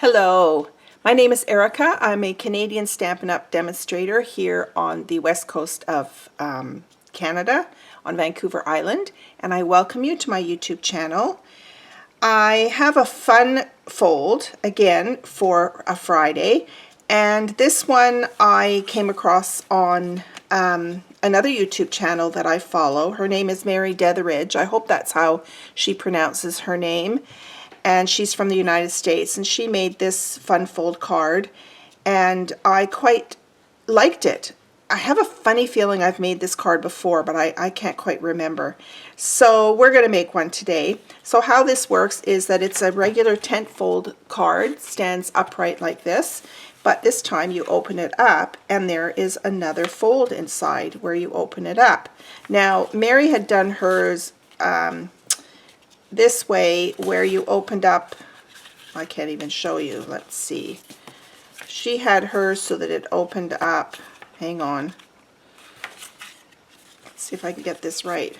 Hello, my name is Erica. I'm a Canadian Stampin' Up! Demonstrator here on the west coast of Canada, on Vancouver Island, and I welcome you to my YouTube channel. I have a fun fold, again, for a Friday, and this one I came across on another YouTube channel that I follow. Her name is Mary Detheridge. I hope that's how she pronounces her name. And she's from the United States, and she made this fun fold card, and I quite liked it. I have a funny feeling I've made this card before, but I can't quite remember. So we're going to make one today. So how this works is that it's a regular tent fold card, stands upright like this, but this time you open it up and there is another fold inside where you open it up. Now Mary had done hers this way where you opened up, I can't even show you, let's see. She had hers so that it opened up, hang on, let's see if I can get this right.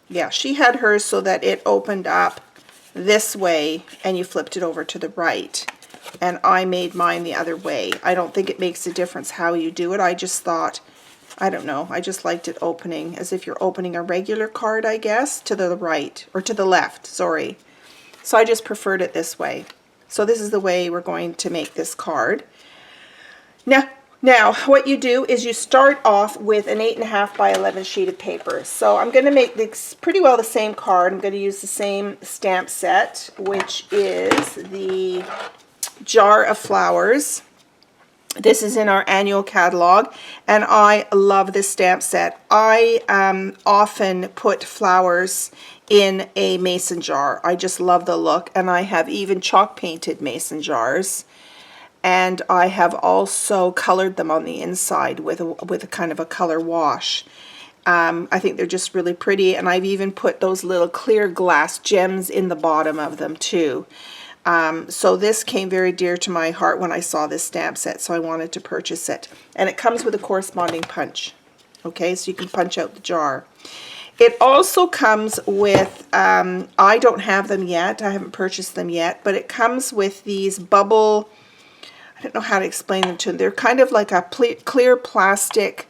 Yeah, she had hers so that it opened up this way and you flipped it over to the right. And I made mine the other way. I don't think it makes a difference how you do it. I just thought, I don't know, I just liked it opening as if you're opening a regular card, I guess, to the right, or to the left, sorry. So I just preferred it this way. So this is the way we're going to make this card. Now what you do is you start off with an 8.5 by 11 sheet of paper. So I'm going to make this pretty well the same card. I'm going to use the same stamp set, which is the Jar of Flowers. This is in our annual catalog, and I love this stamp set. I often put flowers in a mason jar. I just love the look, and I have even chalk painted mason jars, and I have also colored them on the inside with a kind of a color wash. I think they're just really pretty, and I've even put those little clear glass gems in the bottom of them too. So this came very dear to my heart when I saw this stamp set, so I wanted to purchase it. And it comes with a corresponding punch. Okay, so you can punch out the jar. It also comes with, I don't have them yet, I haven't purchased them yet, but it comes with these bubble, I don't know how to explain them to them. They're kind of like a clear plastic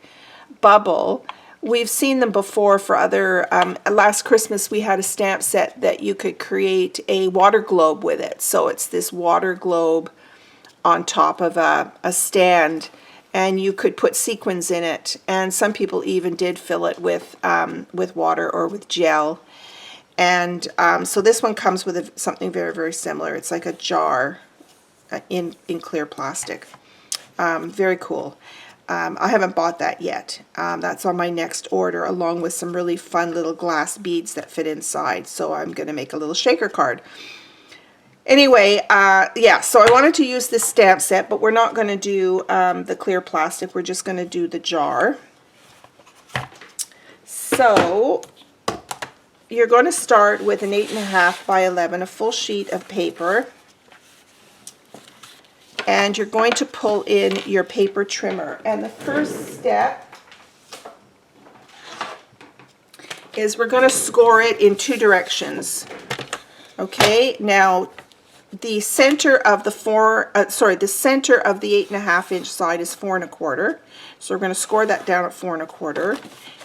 bubble. We've seen them before for other, last Christmas we had a stamp set that you could create a water globe with it. So it's this water globe on top of a stand, and you could put sequins in it, and some people even did fill it with water or with gel. And so this one comes with something very, very similar. It's like a jar in clear plastic. Very cool. I haven't bought that yet. That's on my next order, along with some really fun little glass beads that fit inside. So I'm going to make a little shaker card. Anyway, yeah, so I wanted to use this stamp set, but we're not going to do the clear plastic. We're just going to do the jar. So you're going to start with an 8.5 by 11, a full sheet of paper. And you're going to pull in your paper trimmer. And the first step is we're going to score it in two directions. Okay, now the center of the the center of the 8.5 inch side is 4 1/4. So we're going to score that down at 4 1/4.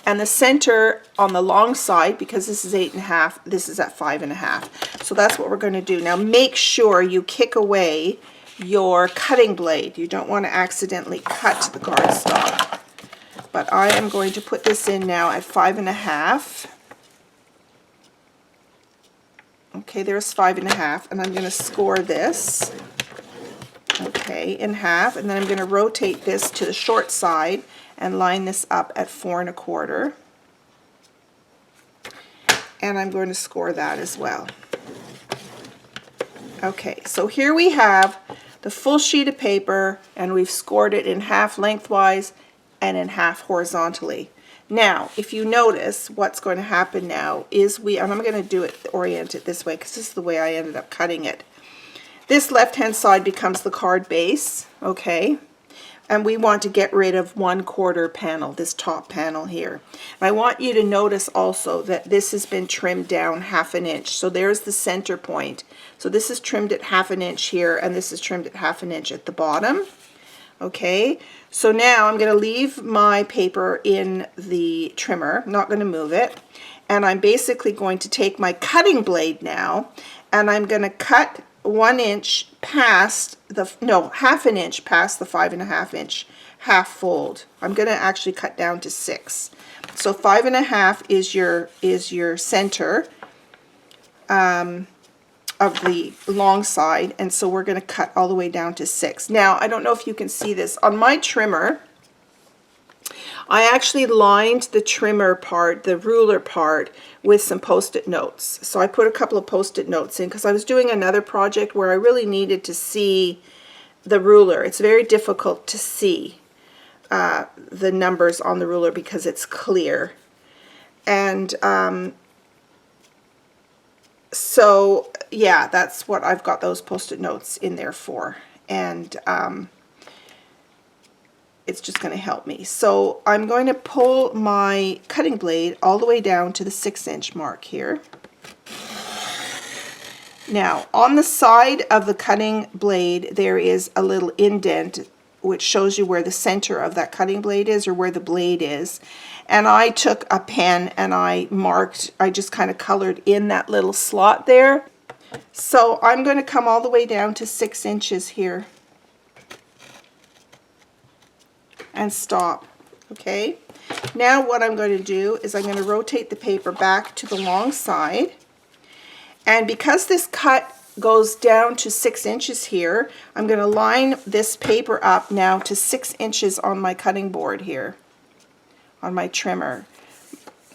And the center on the long side, because this is 8.5, this is at 5 1/2. So that's what we're going to do. Now make sure you kick away your cutting blade. You don't want to accidentally cut the cardstock. But I am going to put this in now at 5 1/2. Okay, there's 5 1/2, and I'm going to score this, okay, in half, and then I'm going to rotate this to the short side and line this up at 4 1/4. And I'm going to score that as well. Okay, so here we have the full sheet of paper, and we've scored it in half lengthwise and in half horizontally. Now, if you notice, what's going to happen now is and I'm going to orient it this way because this is the way I ended up cutting it. This left-hand side becomes the card base, okay? And we want to get rid of 1/4 panel, this top panel here. And I want you to notice also that this has been trimmed down 1/2 inch. So there's the center point. So this is trimmed at 1/2 inch here, and this is trimmed at 1/2 inch at the bottom. Okay, so now I'm going to leave my paper in the trimmer. I'm not going to move it. And I'm basically going to take my cutting blade now, and I'm going to cut 1 inch past the, no, 1/2 inch past the 5.5 inch half fold. I'm going to actually cut down to 6. So 5.5 is your center of the long side, and so we're going to cut all the way down to 6. Now, I don't know if you can see this. On my trimmer, I actually lined the trimmer part, the ruler part, with some post-it notes. So I put a couple of post-it notes in because I was doing another project where I really needed to see the ruler. It's very difficult to see the numbers on the ruler because it's clear. And so yeah, that's what I've got those post-it notes in there for. And it's just going to help me. So I'm going to pull my cutting blade all the way down to the 6 inch mark here. Now, on the side of the cutting blade, there is a little indent which shows you where the center of that cutting blade is, or where the blade is. And I took a pen and I marked, I just kind of colored in that little slot there. So I'm going to come all the way down to 6 inches here and stop. Okay, now what I'm going to do is I'm going to rotate the paper back to the long side, and because this cut goes down to 6 inches here, I'm going to line this paper up now to 6 inches on my cutting board here, on my trimmer.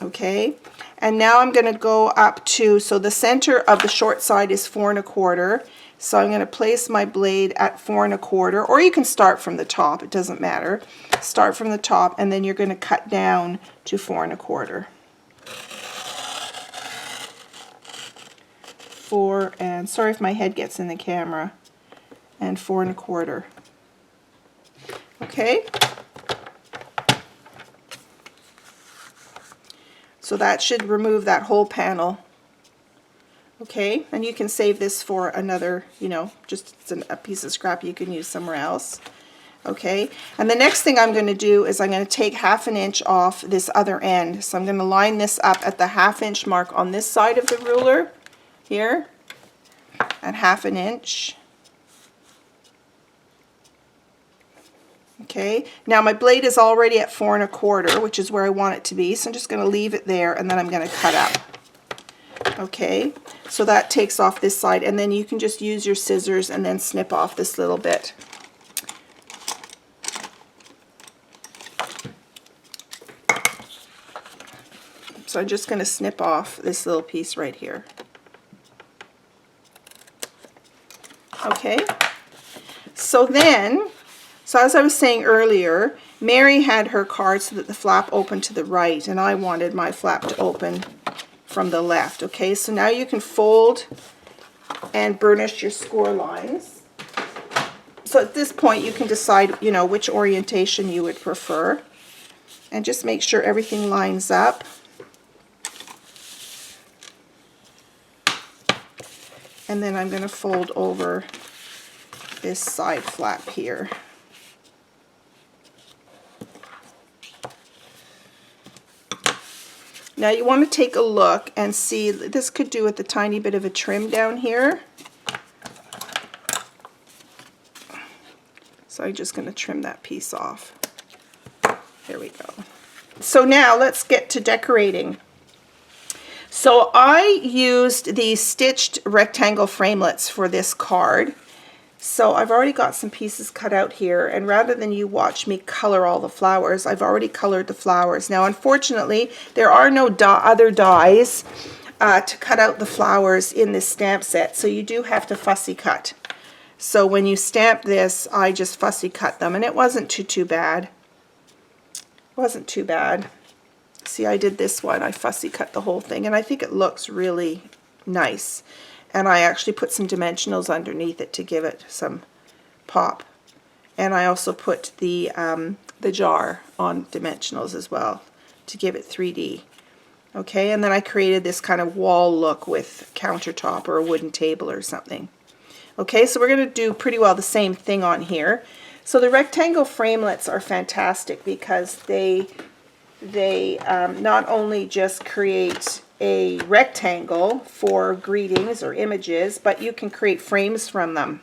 Okay, and now I'm going to go up to, so the center of the short side is 4 1/4. So I'm going to place my blade at 4 1/4, or you can start from the top, it doesn't matter. Start from the top, and then you're going to cut down to 4 1/4. 4, and sorry if my head gets in the camera, and 4 1/4. Okay. So that should remove that whole panel. Okay, and you can save this for another, you know, just a piece of scrap you can use somewhere else. Okay, and the next thing I'm going to do is I'm going to take 1/2 inch off this other end. So I'm going to line this up at the 1/2 inch mark on this side of the ruler here at 1/2 inch. Okay, now my blade is already at 4 1/4, which is where I want it to be, so I'm just going to leave it there, and then I'm going to cut up. Okay, so that takes off this side, and then you can just use your scissors and then snip off this little bit. So I'm just going to snip off this little piece right here. Okay, so then, so as I was saying earlier, Mary had her card so that the flap opened to the right, and I wanted my flap to open from the left. Okay, so now you can fold and burnish your score lines. So at this point you can decide, you know, which orientation you would prefer, and just make sure everything lines up. And then I'm going to fold over this side flap here. Now you want to take a look and see, this could do with a tiny bit of a trim down here. So I'm just going to trim that piece off. There we go. So now let's get to decorating. So I used these stitched rectangle framelits for this card. So I've already got some pieces cut out here, and rather than you watch me color all the flowers, I've already colored the flowers. Now unfortunately there are no other dies to cut out the flowers in this stamp set, so you do have to fussy cut. So when you stamp this, I just fussy cut them, and it wasn't too bad. It wasn't too bad. See, I did this one, I fussy cut the whole thing, and I think it looks really nice. And I actually put some dimensionals underneath it to give it some pop And I also put the jar on dimensionals as well to give it 3D. Okay, and then I created this kind of wall look with countertop or a wooden table or something. Okay, so we're going to do pretty well the same thing on here. So the rectangle framelets are fantastic because they not only just create a rectangle for greetings or images, but you can create frames from them.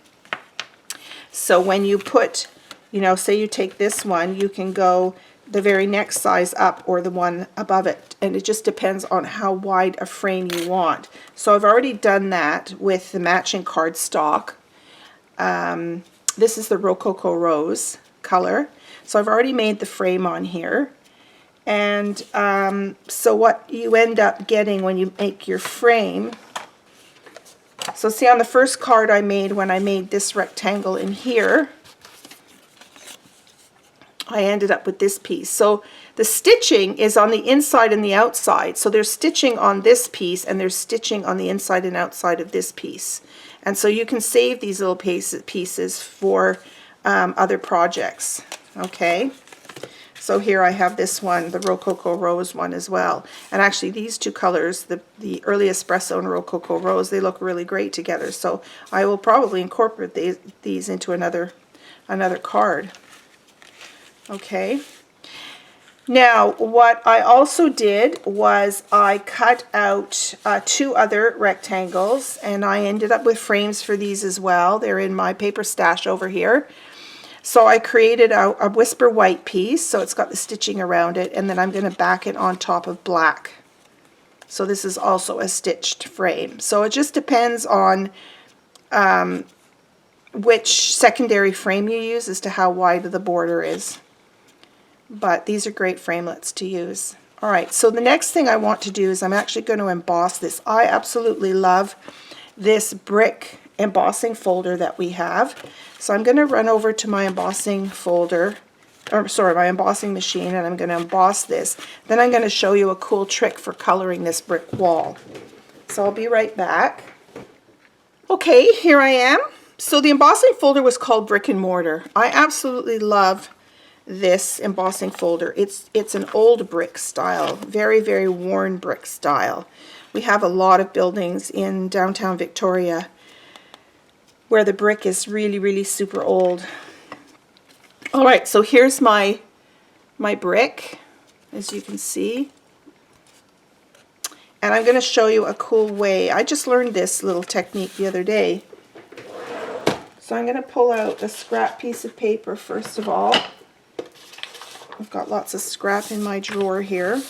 So when you put, you know, say you take this one, you can go the very next size up or the one above it, and it just depends on how wide a frame you want. So I've already done that with the matching cardstock. This is the Rococo Rose color, so I've already made the frame on here. And so what you end up getting when you make your frame, so see on the first card I made, when I made this rectangle in here, I ended up with this piece. So the stitching is on the inside and the outside. So there's stitching on this piece and there's stitching on the inside and outside of this piece. And so you can save these little pieces for other projects. Okay. So here I have this one, the Rococo Rose one as well. And actually these two colors, the Early Espresso and Rococo Rose, they look really great together. So I will probably incorporate these into another card. Okay. Now what I also did was I cut out 2 other rectangles, and I ended up with frames for these as well. They're in my paper stash over here. So I created a Whisper White piece, so it's got the stitching around it, and then I'm going to back it on top of black. So this is also a stitched frame. So it just depends on which secondary frame you use as to how wide the border is. But these are great framelets to use. All right, so the next thing I want to do is I'm actually going to emboss this. I absolutely love this brick embossing folder that we have. So I'm going to run over to my embossing folder, or sorry, my embossing machine, and I'm going to emboss this. Then I'm going to show you a cool trick for coloring this brick wall. So I'll be right back. Okay, here I am. So the embossing folder was called Brick and Mortar. I absolutely love this embossing folder. It's an old brick style, very, very worn brick style. We have a lot of buildings in downtown Victoria where the brick is really, really super old. All right, so here's my brick, as you can see. And I'm going to show you a cool way. I just learned this little technique the other day. So I'm going to pull out a scrap piece of paper first of all. I've got lots of scrap in my drawer here.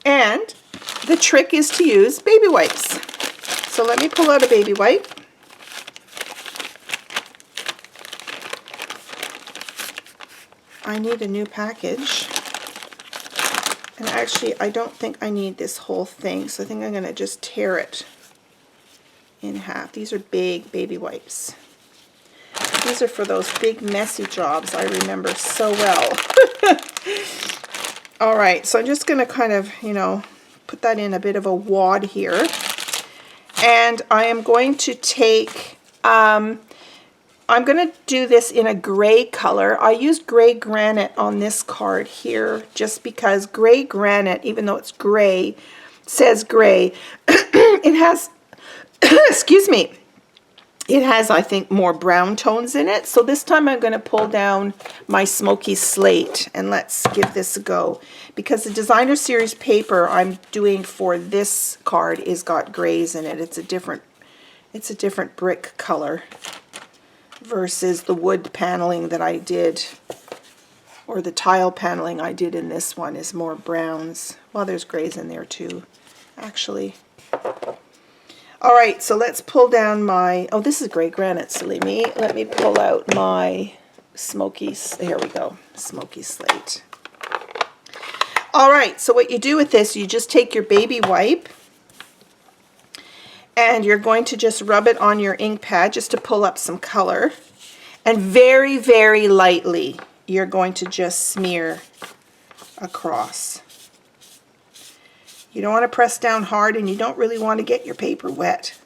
And the trick is to use baby wipes. So let me pull out a baby wipe. I need a new package. And actually, I don't think I need this whole thing, so I think I'm going to just tear it in half. These are big baby wipes. These are for those big messy jobs I remember so well. All right, so I'm just going to kind of, you know, put that in a bit of a wad here. And I am going to take, I'm going to do this in a gray color. I used gray granite on this card here just because gray granite, even though it's gray, says gray, it has, excuse me, it has, I think, more brown tones in it. So this time I'm going to pull down my smoky slate and let's give this a go. Because the designer series paper I'm doing for this card is got grays in it. It's a different brick color versus the wood paneling that I did, or the tile paneling I did in this one is more browns. Well, there's grays in there too, actually. All right, so let's pull down my, oh, this is gray granite, silly me. Let me pull out my smoky, here we go, smoky slate. All right, so what you do with this, you just take your baby wipe and you're going to just rub it on your ink pad just to pull up some color. And very, very lightly, you're going to just smear across. You don't want to press down hard, and you don't really want to get your paper wet.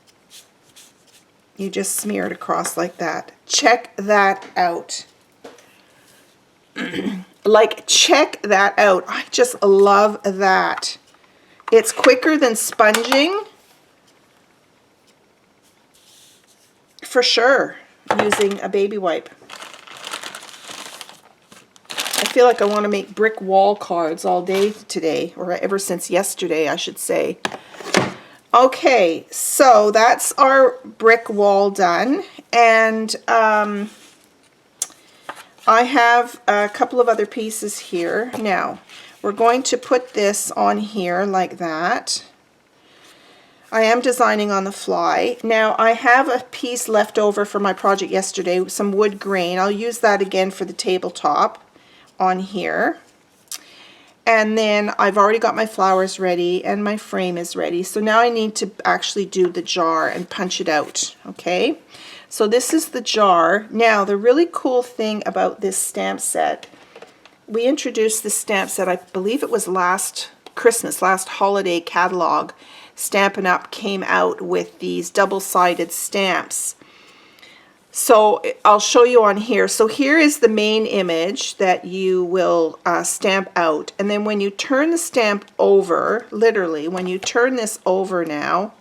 You just smear it across like that. Check that out. Like, check that out. I just love that. It's quicker than sponging. For sure, using a baby wipe. I feel like I want to make brick wall cards all day today, or ever since yesterday, I should say. Okay, so that's our brick wall done, and I have a couple of other pieces here. Now, we're going to put this on here like that. I am designing on the fly. Now, I have a piece left over from my project yesterday, some wood grain. I'll use that again for the tabletop on here. And then I've already got my flowers ready and my frame is ready. So now I need to actually do the jar and punch it out, okay? So this is the jar. Now, the really cool thing about this stamp set, we introduced this stamp set, I believe it was last Christmas, last holiday catalog. Stampin' Up! Came out with these double-sided stamps. So I'll show you on here. So here is the main image that you will stamp out. And then when you turn the stamp over, literally, when you turn this over now,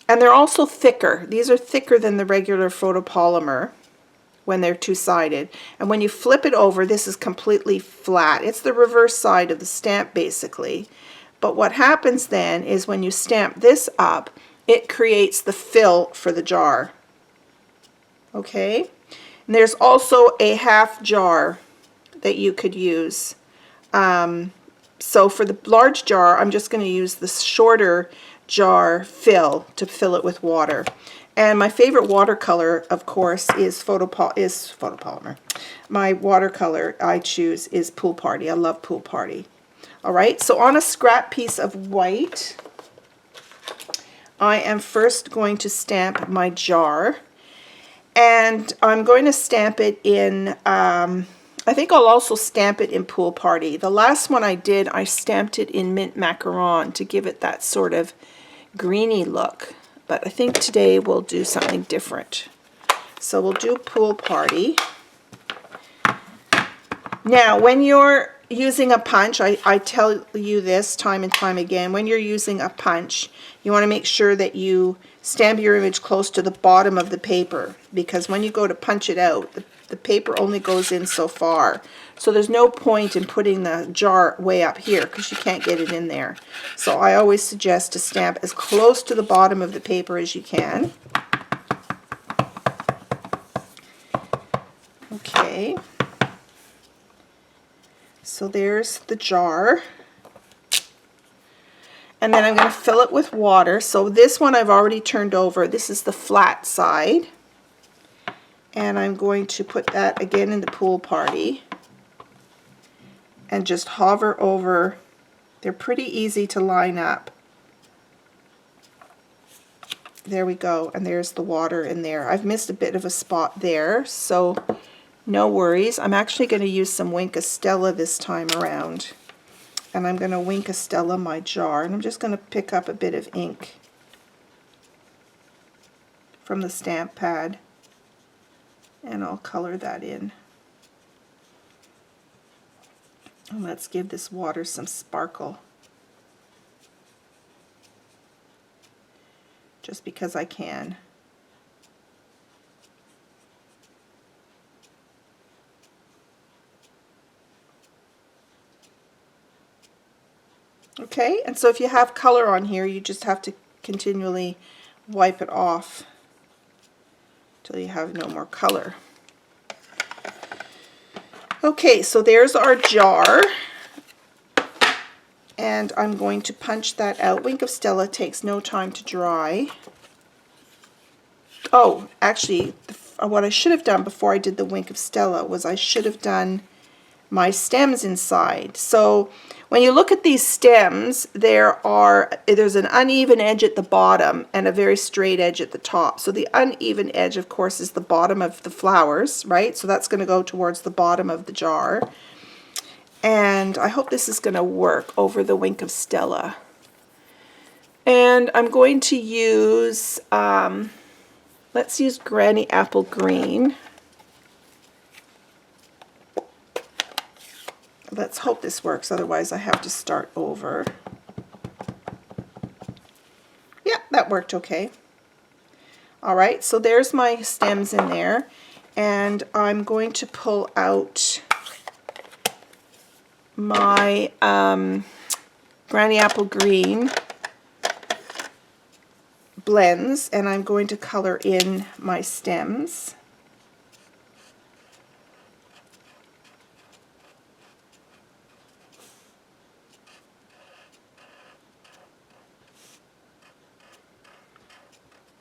and they're also thicker. These are thicker than the regular photopolymer when they're two-sided. And when you flip it over, this is completely flat. It's the reverse side of the stamp, basically. But what happens then is when you stamp this up, it creates the fill for the jar. Okay? And there's also a half jar that you could use. So for the large jar, I'm just going to use the shorter jar fill to fill it with water. And my favorite watercolor, of course, is photopolymer. My watercolor I choose is Pool Party. I love Pool Party. All right, so on a scrap piece of white, I am first going to stamp my jar. And I'm going to stamp it in, I think I'll also stamp it in Pool Party. The last one I did, I stamped it in Mint Macaron to give it that sort of greeny look. But I think today we'll do something different. So we'll do Pool Party. Now, when you're using a punch, I tell you this time and time again, when you're using a punch, you want to make sure that you stamp your image close to the bottom of the paper, because when you go to punch it out, the paper only goes in so far. So there's no point in putting the jar way up here because you can't get it in there. So I always suggest to stamp as close to the bottom of the paper as you can. Okay. So there's the jar. And then I'm going to fill it with water. So this one I've already turned over. This is the flat side. And I'm going to put that again in the Pool Party. And just hover over. They're pretty easy to line up. There we go. And there's the water in there. I've missed a bit of a spot there, so no worries. I'm actually going to use some Wink of Stella this time around. And I'm going to Wink of Stella my jar, and I'm just going to pick up a bit of ink from the stamp pad, and I'll color that in. And let's give this water some sparkle, just because I can. Okay, and so if you have color on here, you just have to continually wipe it off till you have no more color. Okay, so there's our jar, and I'm going to punch that out. Wink of Stella takes no time to dry. Oh, actually, what I should have done before I did the Wink of Stella was I should have done my stems inside. So when you look at these stems, there's an uneven edge at the bottom and a very straight edge at the top. So the uneven edge, of course, is the bottom of the flowers, right? So that's going to go towards the bottom of the jar. And And I hope this is going to work over the Wink of Stella. And I'm going to use, let's use Granny Apple Green. Let's hope this works, otherwise I have to start over. Yeah, that worked okay. All right, so there's my stems in there, and I'm going to pull out my Granny Apple Green blends, and I'm going to color in my stems.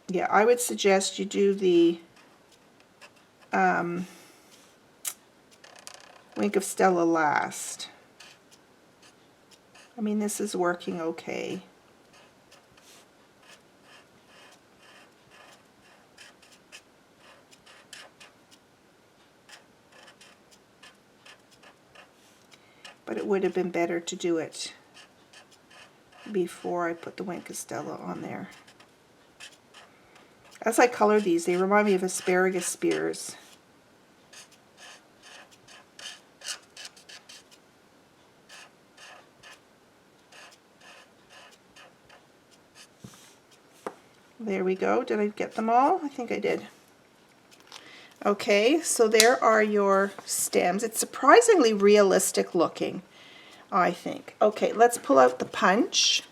Yeah, I would suggest you do the Wink of Stella last. I mean, this is working okay. But it would have been better to do it before I put the Wink of Stella on there. As I color these, they remind me of asparagus spears. There we go. Did I get them all? I think I did. Okay, so there are your stems. It's surprisingly realistic looking, I think. Okay, let's pull out the punch.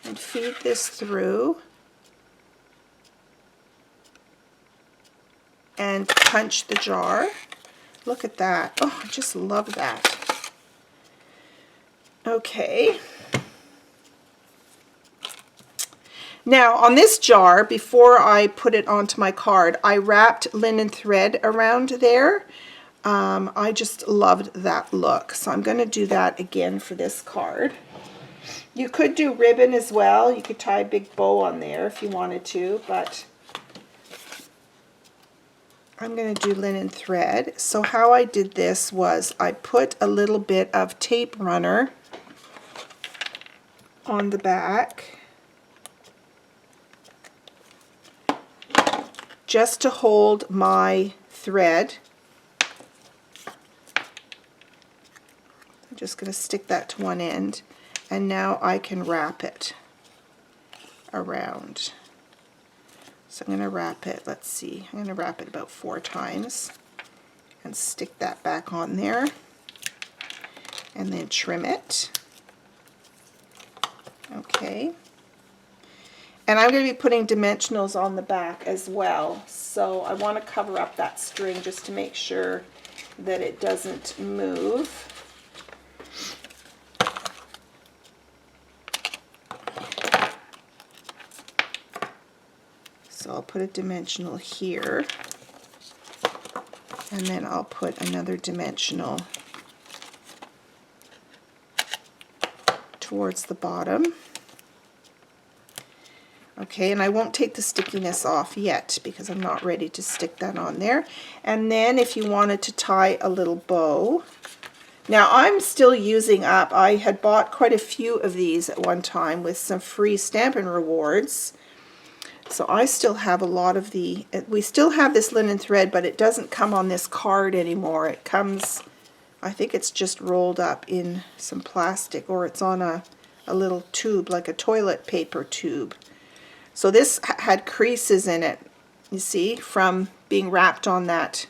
And feed this through. And punch the jar. Look at that. Oh, I just love that. Okay. Now on this jar, before I put it onto my card, I wrapped linen thread around there. I just loved that look. So I'm going to do that again for this card. You could do ribbon as well. You could tie a big bow on there if you wanted to, but I'm going to do linen thread. So how I did this was I put a little bit of tape runner on the back just to hold my thread. I'm just going to stick that to one end, and now I can wrap it around. So I'm going to wrap it, let's see, I'm going to wrap it about 4 times and stick that back on there and then trim it. Okay. And I'm going to be putting dimensionals on the back as well. So I want to cover up that string just to make sure that it doesn't move. So I'll put a dimensional here, and then I'll put another dimensional towards the bottom. Okay, and I won't take the stickiness off yet because I'm not ready to stick that on there. And then if you wanted to tie a little bow, now I'm still using up, I had bought quite a few of these at one time with some free Stampin' Rewards. So I still have a lot of we still have this linen thread, but it doesn't come on this card anymore. It comes, I think it's just rolled up in some plastic, or it's on a little tube, like a toilet paper tube. So this had creases in it, you see, from being wrapped on that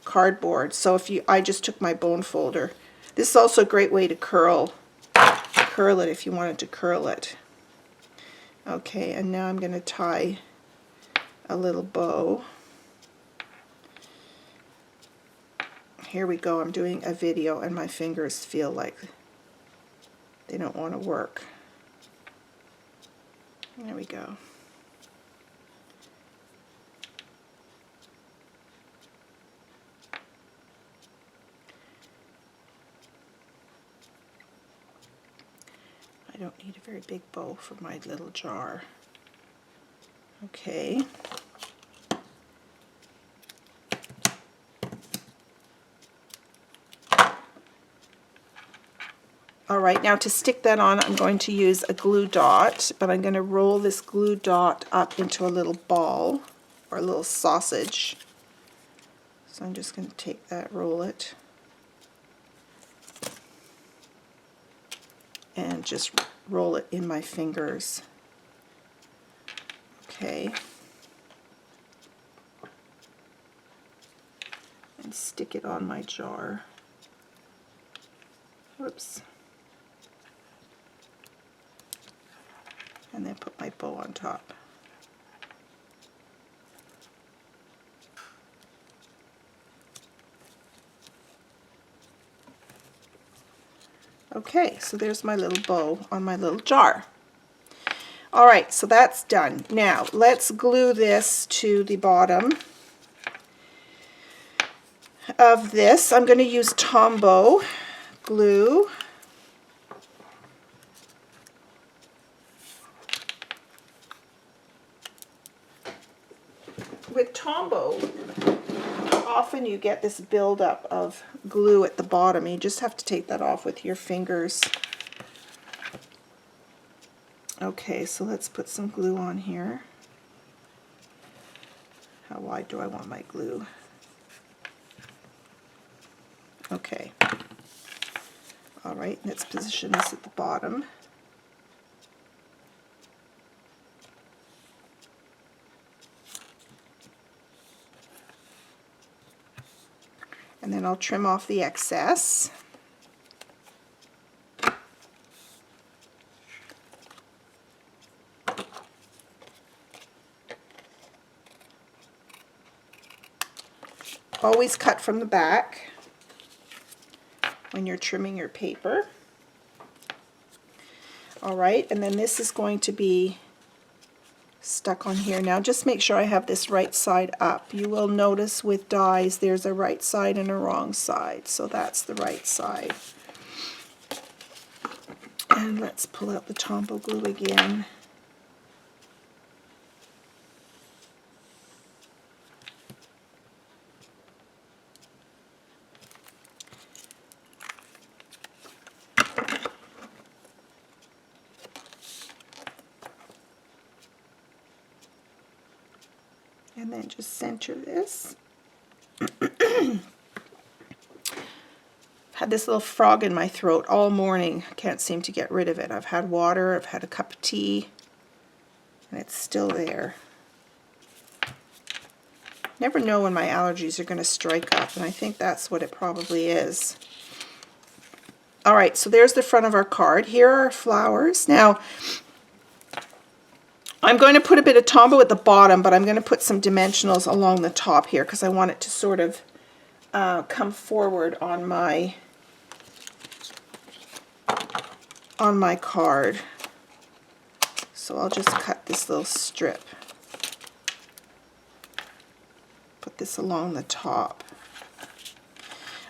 cardboard. So I just took my bone folder. This is also a great way to curl it if you wanted to curl it. Okay, and now I'm going to tie a little bow. Here we go. I'm doing a video and my fingers feel like they don't want to work. There we go. I don't need a very big bow for my little jar. Okay. All right, now to stick that on, I'm going to use a glue dot, but I'm going to roll this glue dot up into a little ball, or a little sausage. So I'm just going to take that, roll it, and just roll it in my fingers. Okay. And stick it on my jar. Whoops. And then put my bow on top. Okay, so there's my little bow on my little jar. All right, so that's done. Now, let's glue this to the bottom of this. I'm going to use Tombow glue. With Tombow, often you get this buildup of glue at the bottom. You just have to take that off with your fingers. Okay, so let's put some glue on here. How wide do I want my glue? Okay. All right, let's position this at the bottom. And then I'll trim off the excess. Always cut from the back when you're trimming your paper. All right, and then this is going to be stuck on here. Now just make sure I have this right side up. You will notice with dies there's a right side and a wrong side, so that's the right side. And let's pull out the Tombow glue again. And then just center this. Had this little frog in my throat all morning. Can't seem to get rid of it. I've had water, I've had a cup of tea, and it's still there. Never know when my allergies are going to strike up, and I think that's what it probably is. All right, so there's the front of our card. Here are our flowers. Now, I'm going to put a bit of Tombow at the bottom, but I'm going to put some dimensionals along the top here because I want it to sort of come forward on my card. So I'll just cut this little strip. Put this along the top.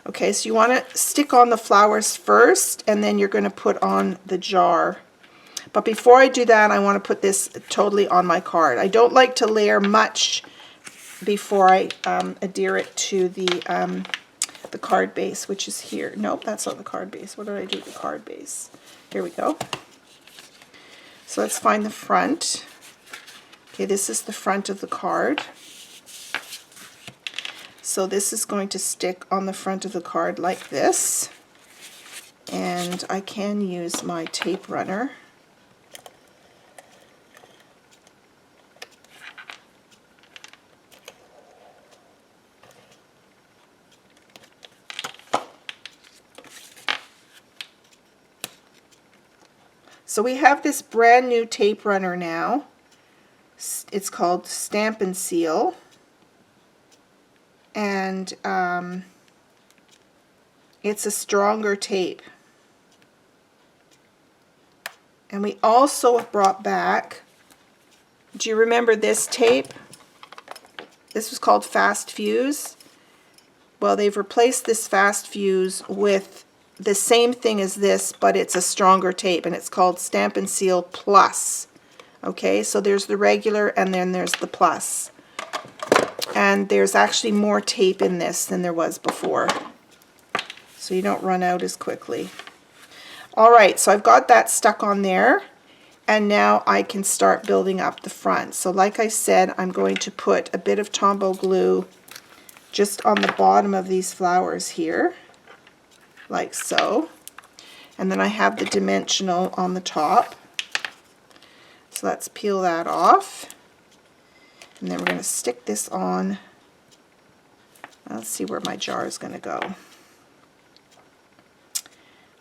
Okay, so you want to stick on the flowers first, and then you're going to put on the jar. But before I do that, I want to put this totally on my card. I don't like to layer much before I adhere it to the card base, which is here. Nope, that's not the card base. What did I do with the card base? Here we go. So let's find the front. Okay, this is the front of the card. So this is going to stick on the front of the card like this. And I can use my tape runner. So we have this brand new tape runner now. It's called Stamp and Seal. And it's a stronger tape. And we also brought back, do you remember this tape? This was called Fast Fuse. Well, they've replaced this Fast Fuse with the same thing as this, but it's a stronger tape, and it's called Stamp and Seal Plus. Okay, so there's the regular and then there's the Plus. And there's actually more tape in this than there was before, so you don't run out as quickly. All right, so I've got that stuck on there, and now I can start building up the front. So like I said, I'm going to put a bit of Tombow glue just on the bottom of these flowers here, like so. And then I have the dimensional on the top. So let's peel that off. And then we're going to stick this on. Let's see where my jar is going to go.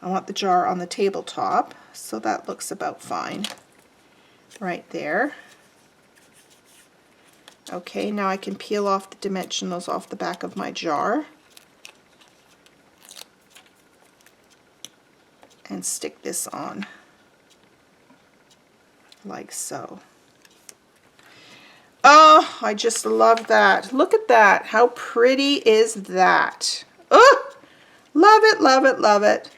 I want the jar on the tabletop, so that looks about fine right there. Okay, now I can peel off the dimensionals off the back of my jar and stick this on like so. Oh, I just love that. Look at that. How pretty is that? Oh, love it, love it, love it.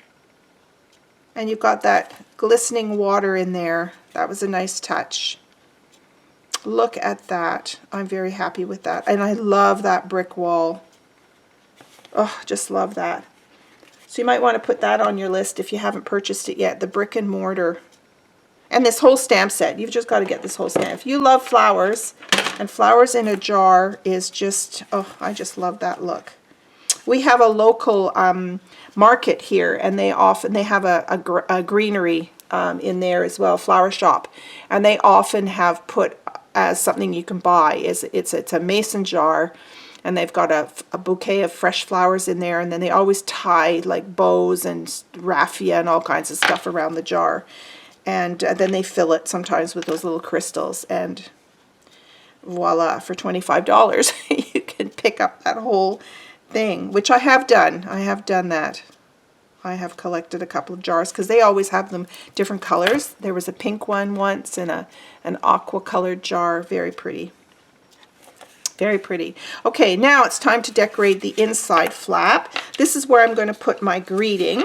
And you've got that glistening water in there. That was a nice touch. Look at that. I'm very happy with that. And I love that brick wall. Oh, just love that. So you might want to put that on your list if you haven't purchased it yet. The brick and mortar. And this whole stamp set. You've just got to get this whole stamp. If you love flowers, and flowers in a jar is just, oh, I just love that look. We have a local market here, and they have a greenery in there as well, flower shop, and they often have put as something you can buy it's a mason jar, and they've got a bouquet of fresh flowers in there, and then they always tie like bows and raffia and all kinds of stuff around the jar, and then they fill it sometimes with those little crystals, and voila, for $25 you can pick up that whole thing, which I have done. I have done that. I have collected a couple of jars because they always have them different colors. There was a pink one once and an aqua colored jar. Very pretty. Very pretty. Okay, now it's time to decorate the inside flap. This is where I'm going to put my greeting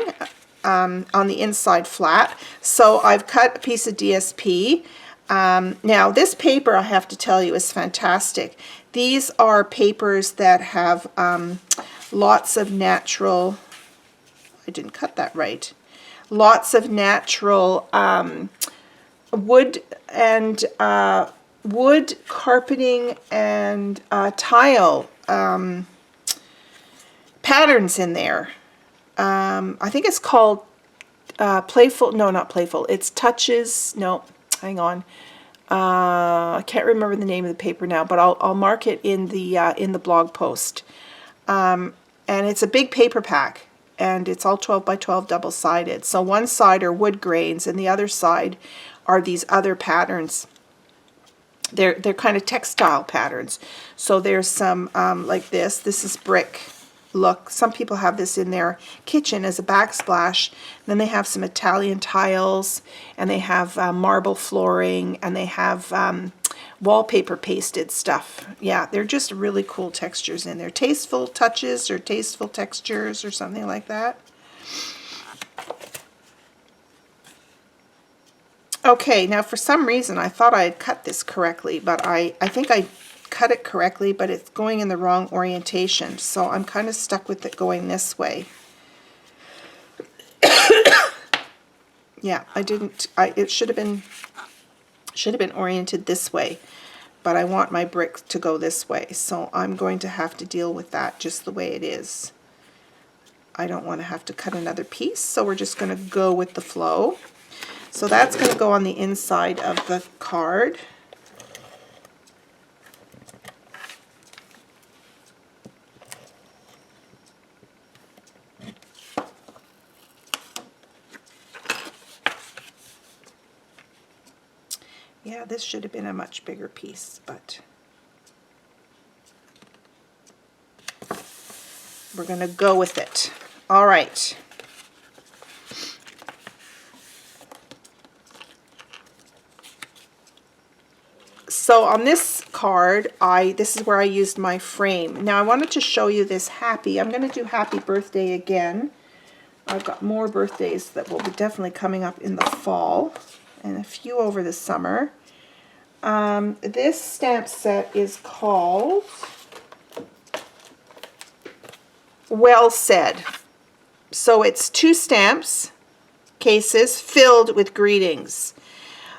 on the inside flap. So I've cut a piece of DSP. Now this paper, I have to tell you, is fantastic. These are papers that have lots of natural, I didn't cut that right, lots of natural wood and wood carpeting and tile patterns in there. I think it's called Playful, no, not Playful, it's Touches, no, hang on. I can't remember the name of the paper now, but I'll mark it in the blog post. And it's a big paper pack, and it's all 12 by 12 double-sided. So one side are wood grains, and the other side are these other patterns. They're kind of textile patterns. So there's some like this. This is brick. Look, some people have this in their kitchen as a backsplash. Then they have some Italian tiles, and they have marble flooring, and they have wallpaper pasted stuff. Yeah, they're just really cool textures in there. Tasteful touches or tasteful textures or something like that. Okay, now for some reason I thought I had cut this correctly, but I think I cut it correctly, but it's going in the wrong orientation, so I'm kind of stuck with it going this way. Yeah, it should have been oriented this way, but I want my brick to go this way, so I'm going to have to deal with that just the way it is. I don't want to have to cut another piece, so we're just going to go with the flow. So that's going to go on the inside of the card. Yeah, this should have been a much bigger piece, but we're going to go with it. All right. So on this card, this is where I used my frame. Now I wanted to show you this happy. I'm going to do happy birthday again. I've got more birthdays that will be definitely coming up in the fall and a few over the summer. This stamp set is called Well Said. So it's 2 stamps, cases filled with greetings.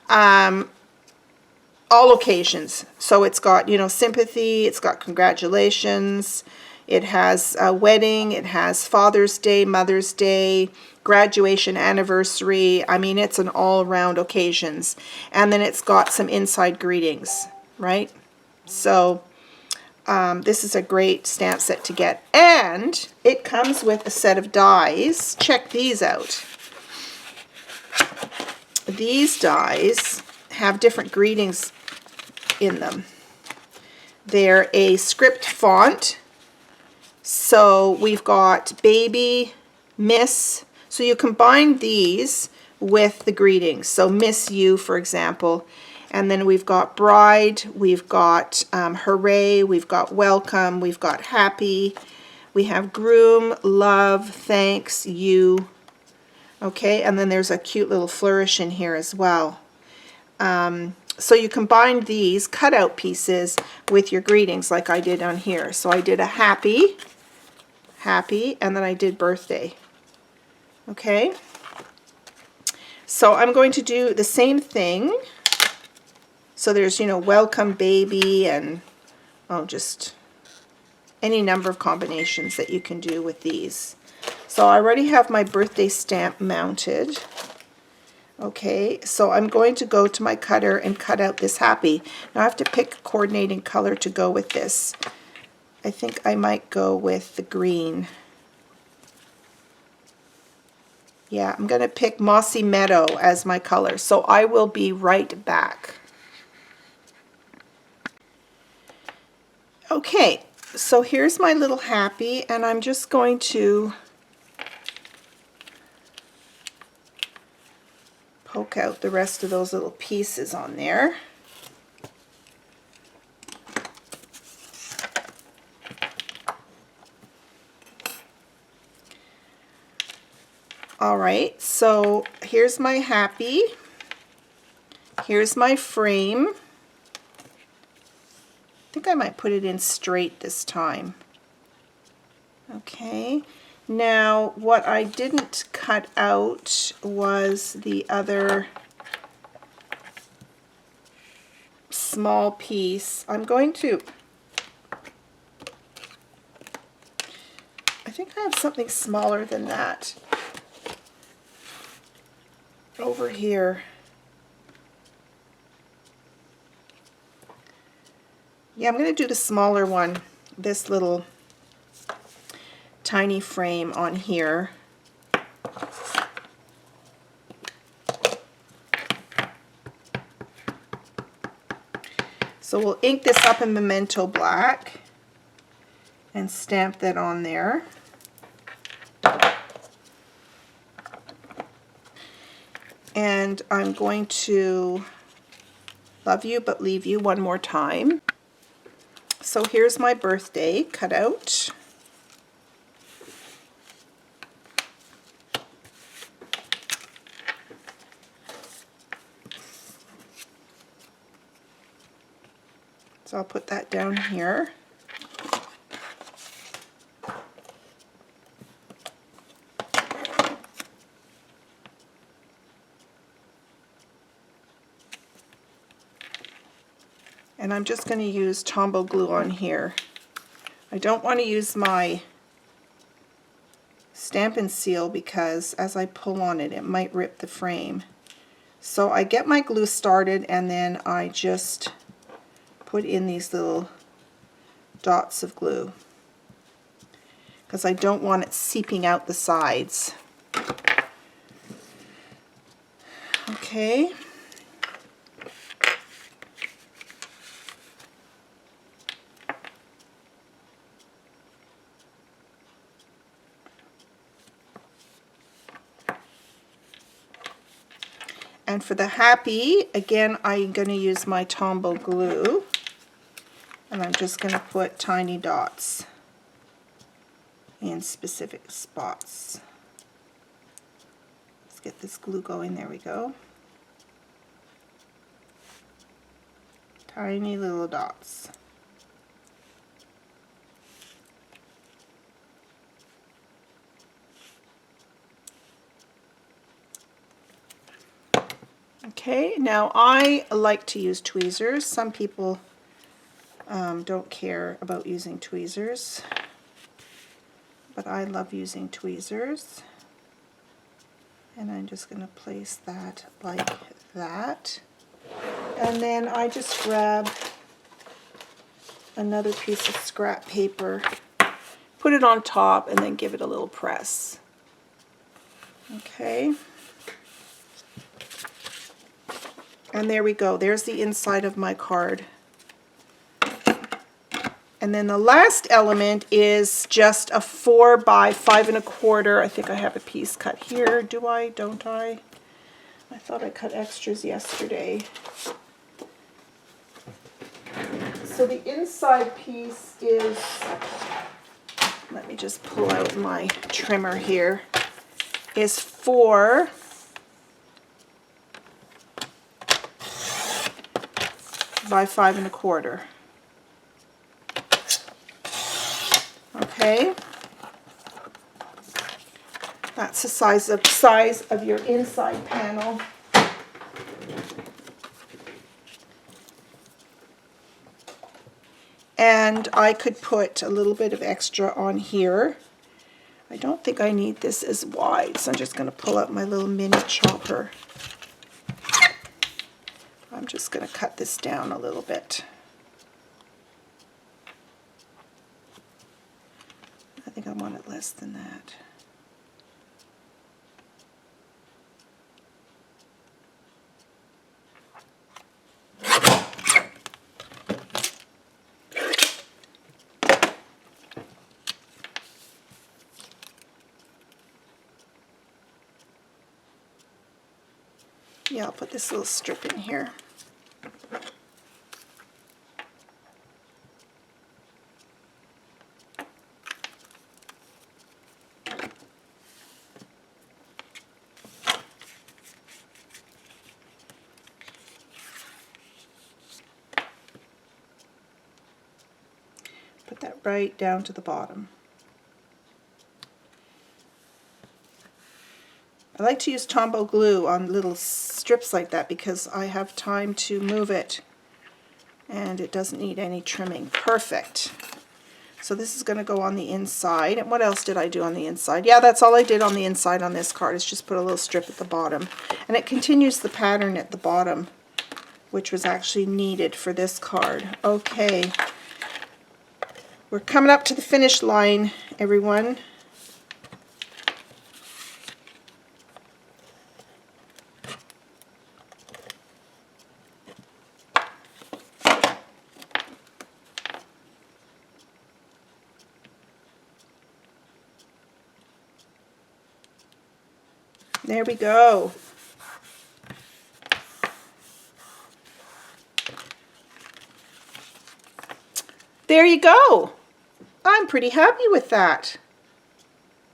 All occasions. So it's got, you know, sympathy, it's got congratulations, it has a wedding, it has Father's Day, Mother's Day, graduation, anniversary. I mean, it's an all-around occasions. And then it's got some inside greetings, right? So this is a great stamp set to get. And it comes with a set of dies. Check these out. These dies have different greetings in them. They're a script font. So we've got baby, miss. So you combine these with the greetings. So miss you, for example. And then we've got bride, we've got hooray, we've got welcome, we've got happy. We have groom, love, thanks, you. Okay, and then there's a cute little flourish in here as well. So you combine these cutout pieces with your greetings like I did on here. So I did a happy, and then I did birthday. Okay, so I'm going to do the same thing. So there's, you know, welcome baby, and just any number of combinations that you can do with these. So I already have my birthday stamp mounted. Okay, so I'm going to go to my cutter and cut out this happy. Now I have to pick a coordinating color to go with this. I think I might go with the green. Yeah, I'm going to pick Mossy Meadow as my color. So I will be right back. Okay, so here's my little happy, and I'm just going to poke out the rest of those little pieces on there. All right, so here's my happy. Here's my frame. I think I might put it in straight this time. Okay, now what I didn't cut out was the other small piece. I'm going to, I think I have something smaller than that over here. Yeah, I'm going to do the smaller one, this little tiny frame on here. So we'll ink this up in Memento Black and stamp that on there. And I'm going to love you but leave you one more time. So here's my birthday cut out. So I'll put that down here. And I'm just going to use Tombow glue on here. I don't want to use my Stampin' Seal because as I pull on it, it might rip the frame. So I get my glue started and then I just put in these little dots of glue because I don't want it seeping out the sides. Okay. And for the happy, again, I'm going to use my Tombow glue, and I'm just going to put tiny dots in specific spots. Let's get this glue going. There we go. Tiny little dots. Okay, now I like to use tweezers. Some people don't care about using tweezers, but I love using tweezers. And I'm just going to place that like that. And then I just grab another piece of scrap paper, put it on top, and then give it a little press. Okay. And there we go. There's the inside of my card. And then the last element is just a 4 by 5 1/4. I think I have a piece cut here. Do I? Don't I? I thought I cut extras yesterday. So the inside piece is, let me just pull out my trimmer here, is 4 by 5 1/4. Okay, that's the size of your inside panel. And I could put a little bit of extra on here. I don't think I need this as wide, so I'm just going to pull out my little mini chopper. I'm just going to cut this down a little bit. I think I want it less than that. Yeah, I'll put this little strip in here. Put that right down to the bottom. I like to use Tombow glue on little strips like that because I have time to move it and it doesn't need any trimming. Perfect. So this is going to go on the inside. And what else did I do on the inside? Yeah, that's all I did on the inside on this card, is just put a little strip at the bottom. And it continues the pattern at the bottom, which was actually needed for this card. Okay. We're coming up to the finish line, everyone. There we go. There you go. I'm pretty happy with that.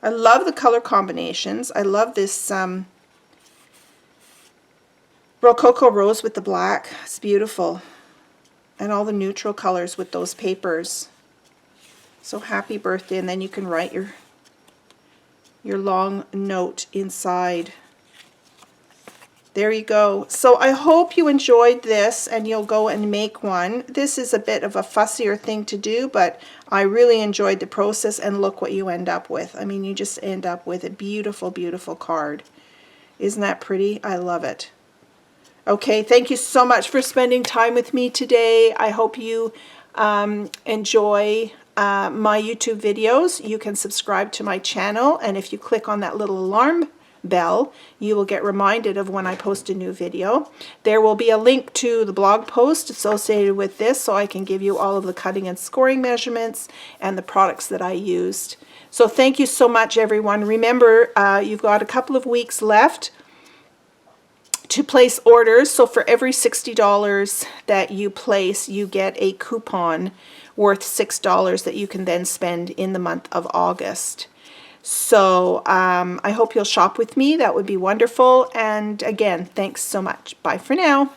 I love the color combinations. I love this Rococo Rose with the black. It's beautiful. And all the neutral colors with those papers. So happy birthday. And then you can write your long note inside. There you go. So I hope you enjoyed this and you'll go and make one. This is a bit of a fussier thing to do, but I really enjoyed the process, and look what you end up with. I mean, you just end up with a beautiful, beautiful card. Isn't that pretty? I love it. Okay, thank you so much for spending time with me today. I hope you enjoy my YouTube videos. You can subscribe to my channel, and if you click on that little alarm bell, you will get reminded of when I post a new video. There will be a link to the blog post associated with this, so I can give you all of the cutting and scoring measurements and the products that I used. So thank you so much, everyone. Remember, you've got a couple of weeks left to place orders. So for every $60 that you place, you get a coupon worth $6 that you can then spend in the month of August. So I hope you'll shop with me. That would be wonderful. And again, thanks so much. Bye for now.